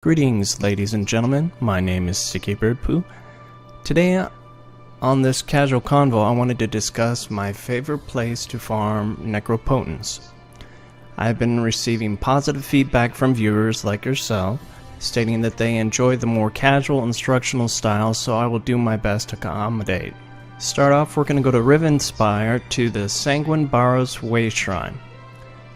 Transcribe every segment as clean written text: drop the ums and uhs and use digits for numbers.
Greetings, ladies and gentlemen. My name is Sticky Bird Poo. Today, on this casual convo, I wanted to discuss my favorite place to farm Necropotence. I've been receiving positive feedback from viewers like yourself, stating that they enjoy the more casual instructional style, so I will do my best to accommodate. Start off, we're going to go to Rivenspire to the Sanguine Barrows Way Shrine.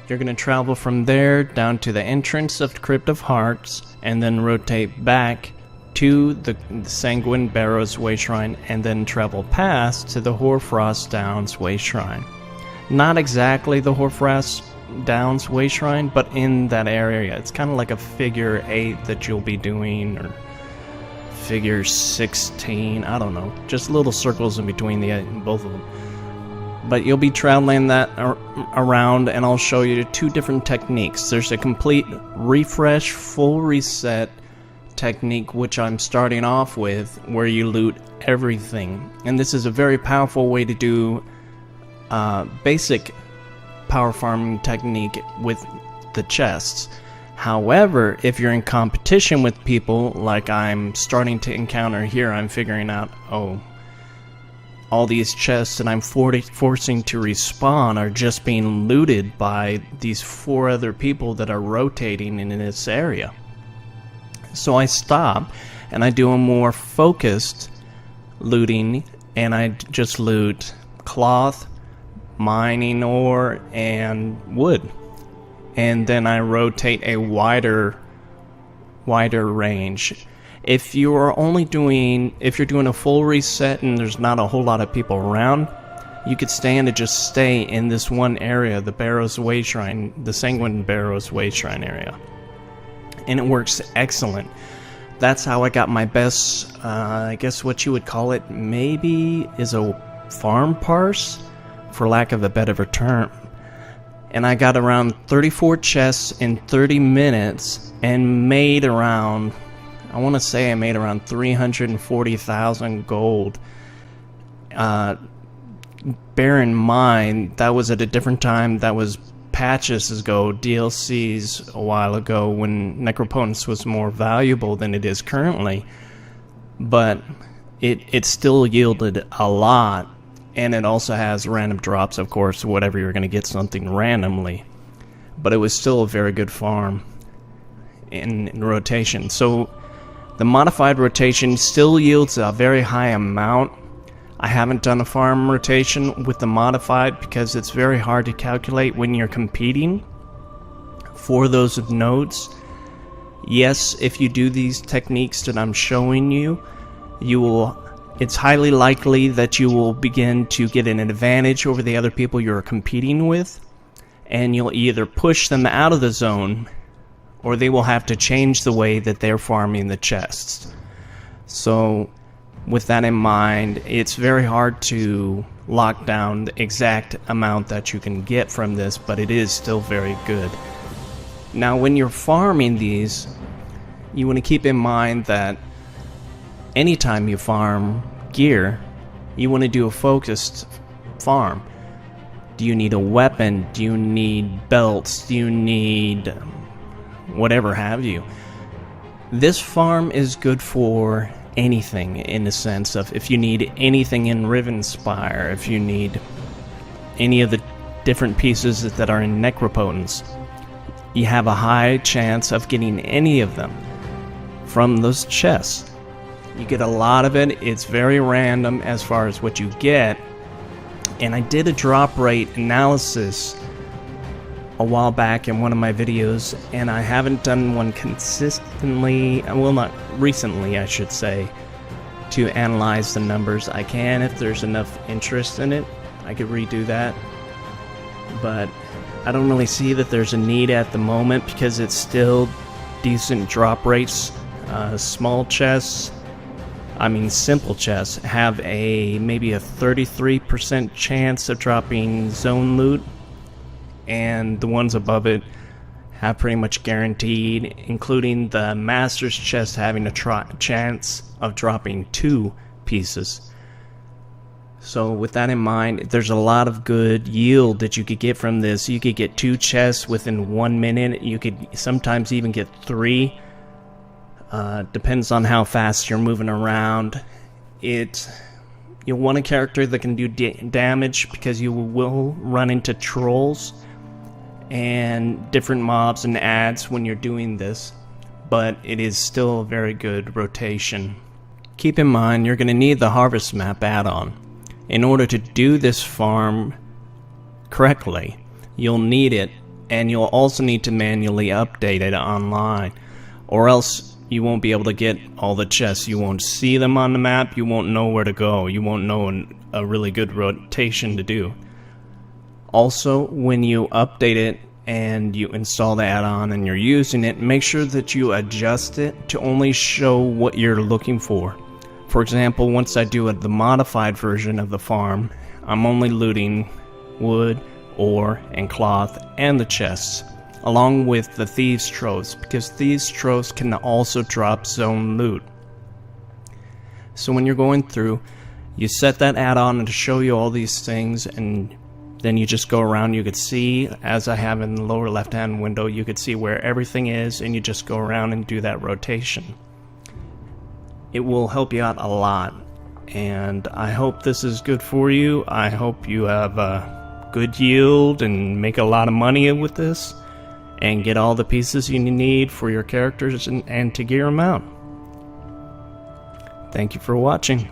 You're going to travel from there down to the entrance of the Crypt of Hearts, and then rotate back to the Sanguine Barrows Way Shrine, and then travel past to the Hoarfrost Downs Way Shrine. Not exactly the Hoarfrost Downs Way Shrine, but in that area. It's kind of like a figure 8 that you'll be doing, or figure 16, I don't know. Just little circles in between both of them. But you'll be traveling that around, and I'll show you two different techniques. There's a complete refresh, full reset technique, which I'm starting off with, where you loot everything. And this is a very powerful way to do basic power farming technique with the chests. However, if you're in competition with people, like I'm starting to encounter here, I'm figuring out, all these chests that I'm forcing to respawn are just being looted by these 4 other people that are rotating in this area. So I stop and I do a more focused looting, and I just loot cloth, mining ore, and wood. And then I rotate a wider range. If you're doing a full reset and there's not a whole lot of people around, you could stand to just stay in this one area, the Barrows Way Shrine, the Sanguine Barrows Way Shrine area. And it works excellent. That's how I got my best, I guess what you would call it, maybe is a farm parse, for lack of a better term. And I got around 34 chests in 30 minutes and made around, I want to say I made around 340,000 gold. Bear in mind, that was at a different time. That was patches ago, DLCs a while ago, when Necropotence was more valuable than it is currently. But it still yielded a lot. And it also has random drops, of course, whatever you're going to get something randomly. But it was still a very good farm in rotation. So the modified rotation still yields a very high amount. I haven't done a farm rotation with the modified because it's very hard to calculate when you're competing for those nodes. Yes, if you do these techniques that I'm showing you, it's highly likely that you will begin to get an advantage over the other people you're competing with, and you'll either push them out of the zone, or they will have to change the way that they're farming the chests. So with that in mind, it's very hard to lock down the exact amount that you can get from this, but it is still very good. Now when you're farming these, you want to keep in mind that anytime you farm gear, you want to do a focused farm. Do you need a weapon? Do you need belts? Do you need whatever have you? This farm is good for anything, in the sense of if you need anything in Rivenspire, if you need any of the different pieces that are in Necropotence, you have a high chance of getting any of them from those chests. You get a lot of it. It's very random as far as what you get. And I did a drop rate analysis a while back in one of my videos, and I haven't done one consistently, well, not recently I should say, to analyze the numbers. I can if there's enough interest in it. I could redo that, but I don't really see that there's a need at the moment because it's still decent drop rates. Small chests, simple chests, have maybe a 33% chance of dropping zone loot, and the ones above it have pretty much guaranteed, including the master's chest having a chance of dropping 2 pieces. So with that in mind, there's a lot of good yield that you could get from this. You could get 2 chests within 1 minute. You could sometimes even get 3 Depends on how fast you're moving around. You'll want a character that can do damage, because you will run into trolls and different mobs and ads when you're doing this, but it is still a very good rotation. Keep in mind, you're going to need the Harvest Map add-on. In order to do this farm correctly, you'll need it, and you'll also need to manually update it online, or else you won't be able to get all the chests. You won't see them on the map, you won't know where to go, you won't know a really good rotation to do. Also, when you update it and you install the add-on and you're using it, make sure that you adjust it to only show what you're looking for. For example, once I do the modified version of the farm, I'm only looting wood, ore, and cloth, and the chests, along with the Thieves' Troves, because Thieves' Troves can also drop zone loot. So when you're going through, you set that add-on to show you all these things, and then you just go around. You could see, as I have in the lower left-hand window, you could see where everything is, and you just go around and do that rotation. It will help you out a lot, and I hope this is good for you. I hope you have a good yield and make a lot of money with this, and get all the pieces you need for your characters and to gear them out. Thank you for watching.